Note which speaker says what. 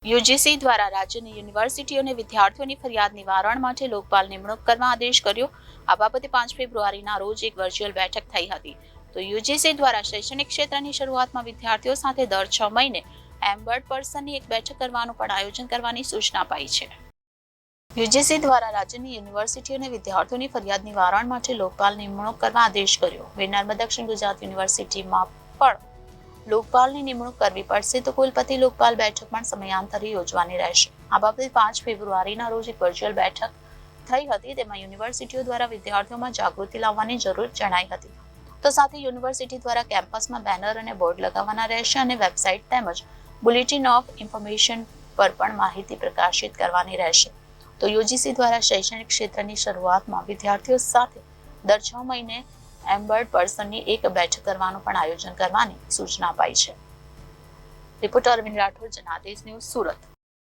Speaker 1: UGC દ્વારા રાજ્યની યુનિવર્સિટીઓને વિદ્યાર્થીઓની ફરિયાદ નિવારણ માટે લોકપાલ નિમણૂક કરવા આદેશ કર્યો. આ બાબતે 5 ફેબ્રુઆરીના રોજ એક વર્ચ્યુઅલ બેઠક થઈ હતી. તો યુજીસી દ્વારા શૈક્ષણિક ક્ષેત્રની શરૂઆતમાં વિદ્યાર્થીઓ સાથે દર 6 મહિને એમ્બર્ડ પર્સનની એક બેઠક કરવાનું પણ આયોજન કરવાની સૂચના અપાઈ છે. યુજીસી દ્વારા રાજ્યની યુનિવર્સિટીઓને વિદ્યાર્થીઓની ફરિયાદ નિવારણ માટે લોકપાલ નિમણૂક કરવા આદેશ કર્યો. નર્મદા દક્ષિણ ગુજરાત યુનિવર્સિટીમાં પણ લોકપાલની નિમણૂક કરવી પડશે, તો કુલપતિ લોકપાલ બેઠક પણ સમયાંતરે યોજવાની રહેશે. આ બાબતે 5 ફેબ્રુઆરીના રોજ એક વર્ચ્યુઅલ બેઠક થઈ હતી. તેમાં યુનિવર્સિટીઓ દ્વારા વિદ્યાર્થીઓમાં જાગૃતિ લાવવાની જરૂર જણાઈ હતી. તો સાથે યુનિવર્સિટી દ્વારા કેમ્પસમાં બેનર અને બોર્ડ લગાવવાના રહેશે અને વેબસાઇટ તેમજ બુલેટિન ઓફ ઇન્ફોર્મેશન પર પણ માહિતી પ્રકાશિત કરવાની રહેશે. તો યુજીસી દ્વારા શૈક્ષણિક ક્ષેત્રની શરૂઆતમાં વિદ્યાર્થીઓ સાથે દર 6 મહિને એમ્બર્ડ પર્સનની એક બેઠક કરવાનું પણ આયોજન કરવાની સૂચના અપાઈ છે. Reporter Arvind Rathod, Janadesh news, Surat.